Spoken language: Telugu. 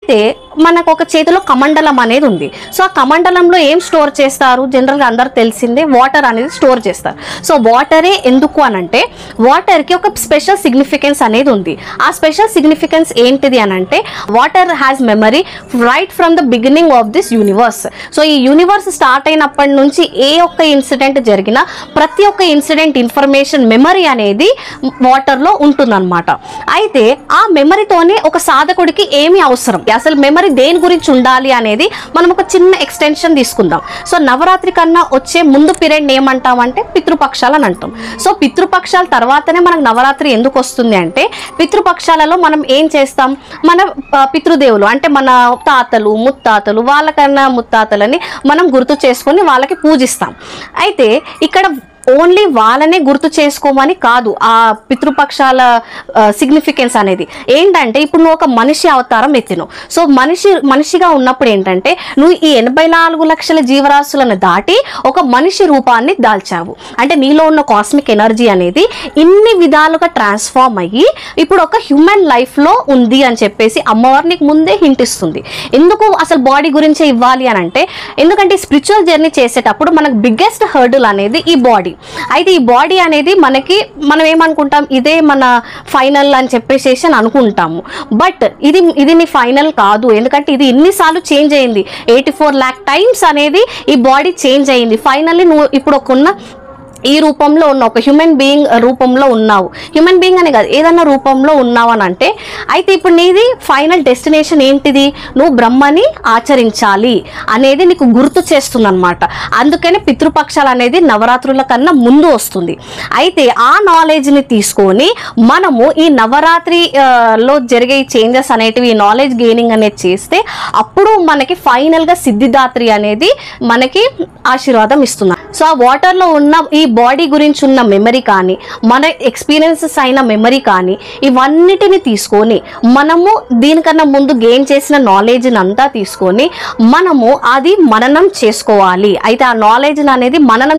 అయితే మనకు ఒక చేతిలో కమండలం అనేది ఉంది. సో ఆ కమండలంలో ఏం స్టోర్ చేస్తారు? జనరల్గా అందరు తెలిసిందే, వాటర్ అనేది స్టోర్ చేస్తారు. సో వాటరే ఎందుకు అనంటే వాటర్కి ఒక స్పెషల్ సిగ్నిఫికెన్స్ అనేది ఉంది. ఆ స్పెషల్ సిగ్నిఫికెన్స్ ఏంటిది అనంటే water has memory write from the beginning of this universe. So ఈ యూనివర్స్ స్టార్ట్ అయినప్పటి నుంచి ఏ ఒక్క ఇన్సిడెంట్ జరిగినా ప్రతి ఒక్క ఇన్సిడెంట్ ఇన్ఫర్మేషన్ మెమరీ అనేది వాటర్లో ఉంటుందన్నమాట. అయితే ఆ మెమరీతోనే ఒక సాధకుడికి ఏమి అవసరం, అసలు మెమరీ దేని గురించి ఉండాలి అనేది మనం ఒక చిన్న ఎక్స్టెన్షన్ తీసుకుందాం. సో నవరాత్రి కన్నా వచ్చే ముందు పీరియడ్ ఏమంటామంటే పితృపక్షాలు అని అంటాం. సో పితృపక్షాల తర్వాతనే మనకు నవరాత్రి ఎందుకు వస్తుంది అంటే పితృపక్షాలలో మనం ఏం చేస్తాం, మన పితృదేవులు అంటే మన తాతలు ముత్తాతలు వాళ్ళకన్నా ముత్తాతలని మనం గుర్తు చేసుకొని వాళ్ళకి పూజిస్తాం. అయితే ఇక్కడ ఓన్లీ వాళ్ళనే గుర్తు చేసుకోమని కాదు, ఆ పితృపక్షాల సిగ్నిఫికెన్స్ అనేది ఏంటంటే ఇప్పుడు నువ్వు ఒక మనిషి అవతారం ఎత్తిను. సో మనిషిగా ఉన్నప్పుడు ఏంటంటే నువ్వు ఈ 84 లక్షల జీవరాశులను దాటి ఒక మనిషి రూపాన్ని దాల్చావు. అంటే నీలో ఉన్న కాస్మిక్ ఎనర్జీ అనేది ఇన్ని విధాలుగా ట్రాన్స్ఫార్మ్ అయ్యి ఇప్పుడు ఒక హ్యూమన్ లైఫ్లో ఉంది అని చెప్పేసి అమ్మవారు నీకు ముందే హింట్ ఇస్తుంది. ఎందుకు అసలు బాడీ గురించే ఇవ్వాలి అని అంటే ఎందుకంటే స్పిరిచువల్ జర్నీ చేసేటప్పుడు మనకు బిగ్గెస్ట్ హర్డిల్ అనేది ఈ బాడీ. అయితే ఈ బాడీ అనేది మనం ఏమనుకుంటాం, ఇదే మన ఫైనల్ అని చెప్పేసి అనుకుంటాము. బట్ ఇది నీ ఫైనల్ కాదు. ఎందుకంటే ఇది ఎన్నిసార్లు చేంజ్ అయింది, 84 lakh టైమ్స్ అనేది ఈ బాడీ చేంజ్ అయింది. ఫైనల్లీ నువ్వు ఇప్పుడు ఈ రూపంలో ఉన్న ఒక హ్యూమన్ బీయింగ్ రూపంలో ఉన్నావు. హ్యూమన్ బీయింగ్ అనే కాదు, ఏదన్నా రూపంలో ఉన్నావు అని అంటే అయితే ఇప్పుడు నీది ఫైనల్ డెస్టినేషన్ ఏంటిది, నువ్వు బ్రహ్మని ఆచరించాలి అనేది నీకు గుర్తు చేస్తుంది అనమాట. అందుకని పితృపక్షాలు అనేది నవరాత్రుల కన్నా ముందు వస్తుంది. అయితే ఆ నాలెడ్జ్ని తీసుకొని మనము ఈ నవరాత్రిలో జరిగే చేంజెస్ అనేటివి, ఈ నాలెడ్జ్ గెయినింగ్ అనేది చేస్తే అప్పుడు మనకి ఫైనల్గా సిద్ధిదాత్రి అనేది మనకి ఆశీర్వాదం ఇస్తుంది. సో ఆ వాటర్లో ఉన్న ఈ బాడీ గురించి ఉన్న మెమరీ కానీ మన ఎక్స్పీరియన్సెస్ అయిన మెమరీ కానీ ఇవన్నిటిని తీసుకొని మనము దీనికన్నా ముందు గెయిన్ చేసిన నాలెడ్జ్ని అంతా తీసుకొని మనము అది మననం చేసుకోవాలి. అయితే ఆ నాలెడ్జ్ అనేది మననం